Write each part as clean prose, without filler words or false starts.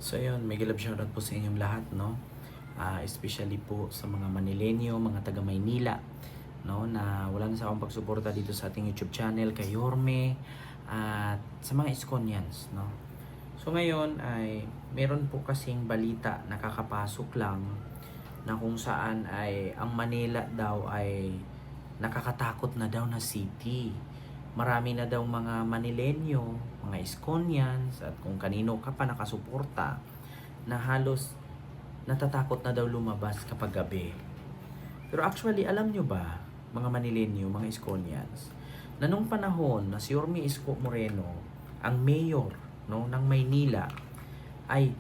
So yun, mega love shoutout po sa inyong lahat, no? Especially po sa mga Manilenyo, mga taga Maynila, no? Na wala na sa akong pagsuporta dito sa ating YouTube channel, kay Yorme, at sa mga Iskonians, no? So ngayon ay meron po kasing balita na kakapasok lang na kung saan ay ang Manila daw ay nakakatakot na daw na city. Marami na daw mga Manilenyo, mga Iskonians, at kung kanino ka pa nakasuporta na halos natatakot na daw lumabas kapag gabi. Pero actually, alam nyo ba, mga Manilenyo, mga Iskonians, na nung panahon na si Yorme Isko Moreno, ang mayor, no, ng Maynila, ay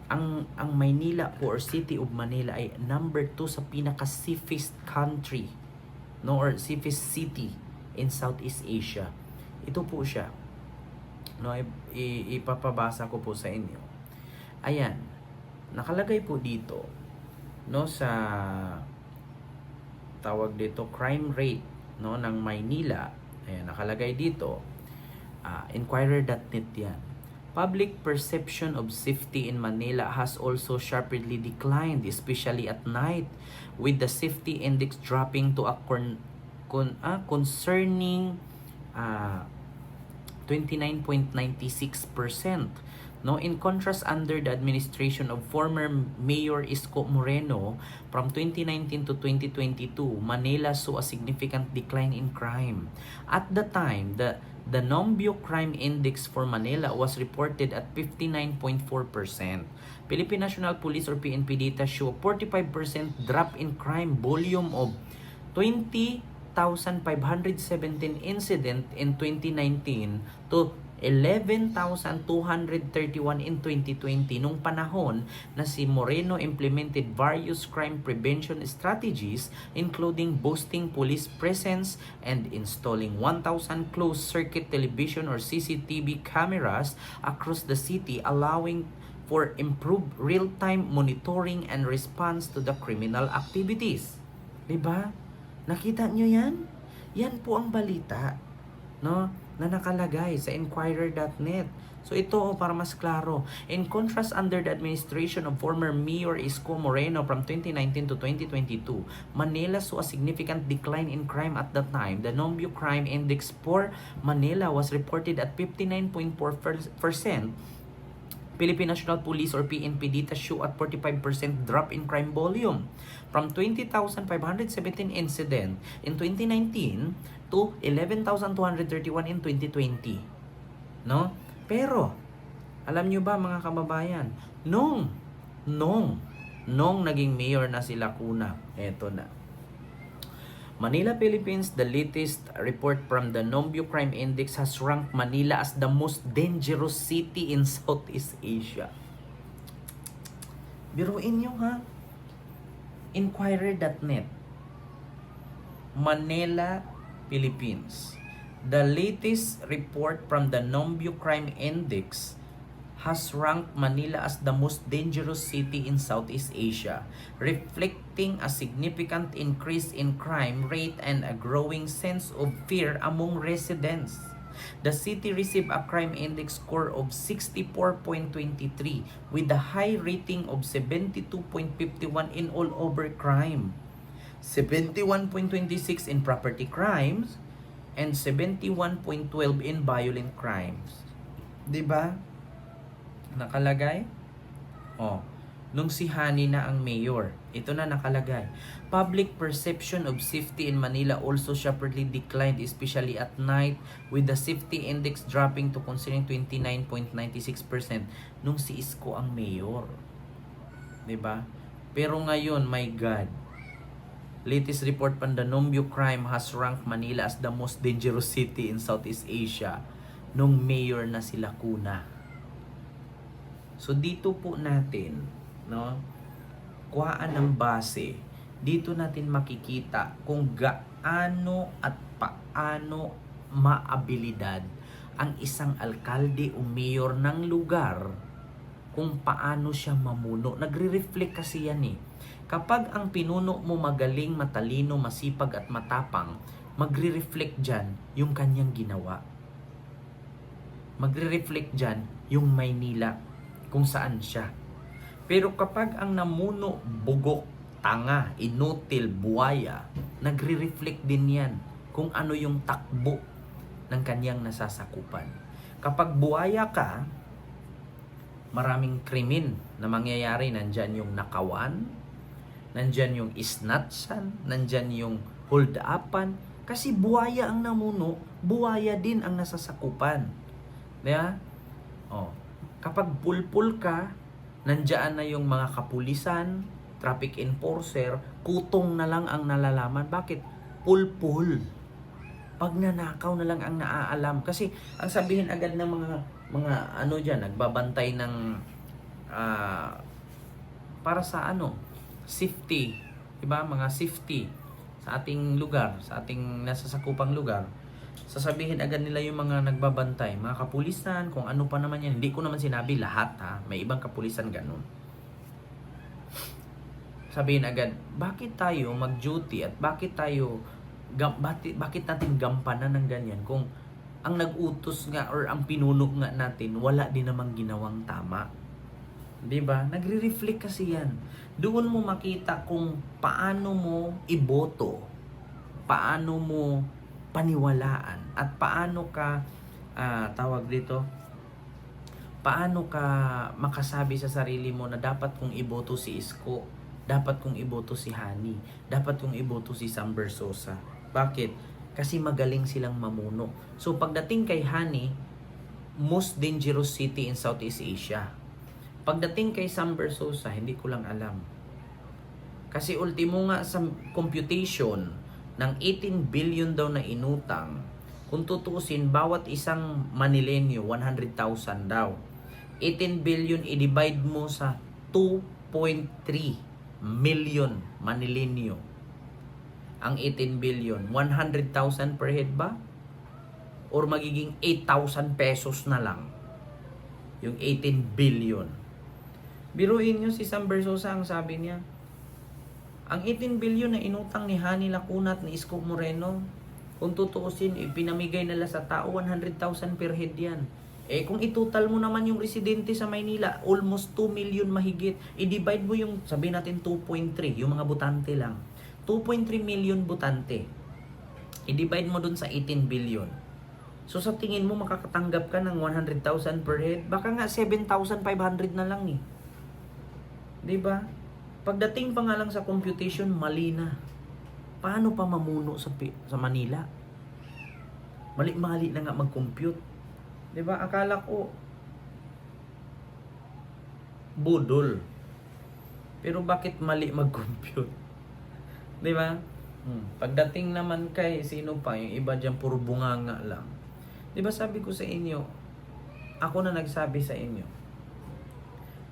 ang Maynila po or City of Manila ay number 2 sa pinaka-safest country, no, or safest city in Southeast Asia. Ito po siya. No, ipapabasa ko po sa inyo. Ayan. Nakalagay po dito, no, sa tawag dito crime rate, no, ng Maynila. Ayan, nakalagay dito. Inquirer.net yan. Public perception of safety in Manila has also sharply declined, especially at night, with the safety index dropping to a concerning 29.96%. No, in contrast, under the administration of former Mayor Isko Moreno from 2019 to 2022, Manila saw a significant decline in crime. At the time, the Nombio Crime Index for Manila was reported at 59.4%. Philippine National Police or PNP data show a 45% drop in crime volume of 20,517 incident in 2019 to 11,231 in 2020 nung panahon na si Moreno implemented various crime prevention strategies including boosting police presence and installing 1,000 closed-circuit television or CCTV cameras across the city, allowing for improved real-time monitoring and response to the criminal activities. Diba? Nakita nyo yan? Yan po ang balita, no, na nakalagay sa Inquirer.net. So ito, para mas klaro. In contrast, under the administration of former Mayor Isko Moreno from 2019 to 2022, Manila saw a significant decline in crime at that time. The Nombio Crime Index for Manila was reported at 59.4%. Philippine National Police or PNP data show at 45% drop in crime volume from 20,517 incident in 2019 to 11,231 in 2020. No? Pero alam nyo ba mga kababayan, nung naging mayor na si Lacuna, eto na. Manila, Philippines, the latest report from the Nombio Crime Index has ranked Manila as the most dangerous city in Southeast Asia. Biruin nyo ha. Inquirer.net. Manila, Philippines. The latest report from the Nombio Crime Index has ranked Manila as the most dangerous city in Southeast Asia, reflecting a significant increase in crime rate and a growing sense of fear among residents. The city received a crime index score of 64.23 with a high rating of 72.51 in all over crime, 71.26 in property crimes, and 71.12 in violent crimes. 'Di ba? Nakalagay? Nung si Hani na ang mayor, ito na nakalagay. Public perception of safety in Manila also sharply declined, especially at night, with the safety index dropping to concerning 29.96% nung si Isko ang mayor. 'Di ba? Pero ngayon, my God, latest report from the Nombio Crime has ranked Manila as the most dangerous city in Southeast Asia nung mayor na si Lacuna. So dito po natin, no, kuhaan ng base. Dito natin makikita kung gaano at paano maabilidad ang isang alkalde o mayor ng lugar, kung paano siya mamuno. Nagre-reflect kasi yan eh. Kapag ang pinuno mo magaling, matalino, masipag at matapang, magre-reflect dyan yung kanyang ginawa. Magre-reflect dyan yung Maynila kung saan siya. Pero kapag ang namuno, bugok, tanga, inutil, buwaya, nagre-reflect din yan kung ano yung takbo ng kanyang nasasakupan. Kapag buwaya ka, maraming krimen na mangyayari. Nandyan yung nakawan, nandyan yung isnatsan, nandyan yung hold-upan. Kasi buwaya ang namuno, buwaya din ang nasasakupan. Diba? Oh. Kapag pulpul ka, nandyan na yung mga kapulisan, traffic enforcer, kutong na lang ang nalalaman. Bakit? Pulpul. Pag nanakaw na lang ang naaalam. Kasi ang sabihin agad ng mga ano dyan, nagbabantay ng para sa safety. Diba? Mga safety sa ating lugar, sa ating nasasakupang lugar. Sasabihin agad nila yung mga nagbabantay, mga kapulisan, kung ano pa naman yan. Hindi ko naman sinabi lahat ha. May ibang kapulisan ganun. Sabihin agad, bakit tayo mag-duty at bakit natin gampanan ng ganyan kung ang nag-utos nga or ang pinuno nga natin wala din namang ginawang tama. 'Di ba? Nagre-reflect kasi yan. Doon mo makita kung paano mo iboto, paano mo paniwalaan at paano ka paano ka makasabi sa sarili mo na dapat kong iboto si Isko, dapat kong iboto si Hani, dapat kong iboto si Sam Versosa. Bakit? Kasi magaling silang mamuno. So pagdating kay Hani, most dangerous city in Southeast Asia. Pagdating kay Sam Versosa, hindi ko lang alam. Kasi ultimo nga sa computation ng 18 billion daw na inutang, kung tutuusin, bawat isang Manilenyo, 100,000 daw. 18 billion i-divide mo sa 2.3 million Manilenyo. Ang 18 billion, 100,000 per head ba? Or magiging 8,000 pesos na lang yung 18 billion. Biruin nyo si Sam Versosa, ang sabi niya, ang 18 billion na inutang ni Hani Lacuna at ni Isko Moreno, kung tutuusin, ipinamigay nila sa tao, 100,000 per head yan. Eh kung itotal mo naman yung residente sa Maynila, almost 2 million mahigit. I-divide mo yung, sabihin natin 2.3, yung mga butante lang. 2.3 million butante. I-divide mo dun sa 18 billion. So sa tingin mo makakatanggap ka ng 100,000 per head? Baka nga 7,500 na lang eh. 'Di ba? Pagdating pa nga lang sa computation, mali na. Paano pa mamuno sa Manila? Mali-mali na nga mag-compute. 'Di ba? Akala ko budol. Pero bakit mali mag-compute? 'Di ba? Pagdating naman kay sino pa, yung iba diyan puro bunganga lang. 'Di ba sabi ko sa inyo, ako na nagsabi sa inyo,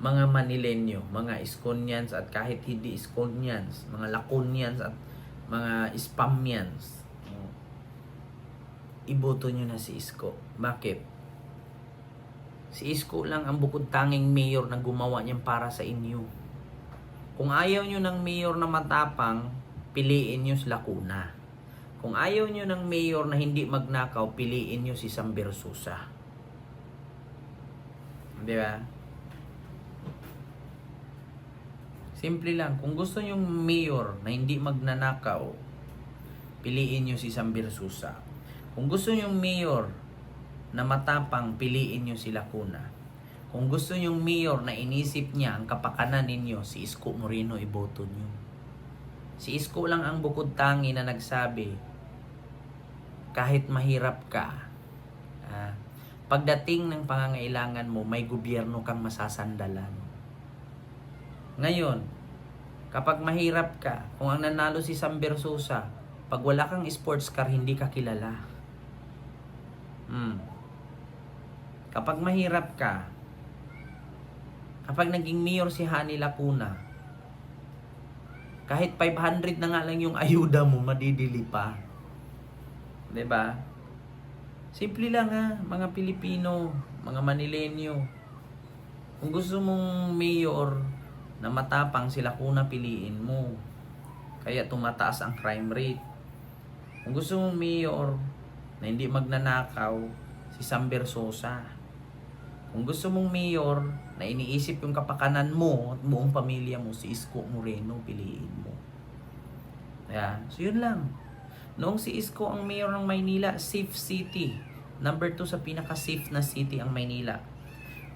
mga Manilenyo, mga Iskonians at kahit hindi Iskonians, mga Lacunians at mga Spamians, iboto nyo na si Isko. Bakit? Si Isko lang ang bukod tanging mayor na gumawa niyan para sa inyo. Kung ayaw nyo ng mayor na matapang, piliin nyo si Lacuna. Kung ayaw nyo ng mayor na hindi magnakaw, piliin nyo si Sam Versosa. Di ba? Simple lang. Kung gusto nyong mayor na hindi magnanakaw, piliin nyo si Sam Versosa. Kung gusto nyong mayor na matapang, piliin nyo si Lacuna. Kung gusto nyong mayor na inisip niya ang kapakanan ninyo, si Isko Moreno, iboto nyo. Si Isko lang ang bukod tangi na nagsabi, kahit mahirap ka, pagdating ng pangangailangan mo, may gobyerno kang masasandalan. Ngayon, kapag mahirap ka, kung ang nanalo si Sam Versosa, pag wala kang sports car, hindi ka kilala. Kapag mahirap ka, kapag naging mayor si Hani Lacuna, kahit 500 na nga lang yung ayuda mo, madidili pa. 'Di ba? Simple lang mga Pilipino, mga Manilenyo. Kung gusto mong mayor na matapang, si Lacuna piliin mo. Kaya tumataas ang crime rate. Kung gusto mong mayor na hindi magnanakaw, si Sam Versosa. Kung gusto mong mayor na iniisip yung kapakanan mo at buong pamilya mo, si Isko Moreno, piliin mo. Kaya, so yun lang. Noong si Isko ang mayor ng Maynila, safe city. Number 2 sa pinaka-safe na city ang Maynila.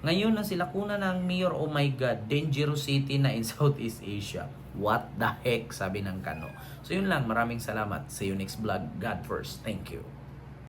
Ngayon na sila kuna ng mayor, oh my God, dangerous city na in Southeast Asia. What the heck, sabi ng Kano. So yun lang, maraming salamat. See you next vlog. God first. Thank you.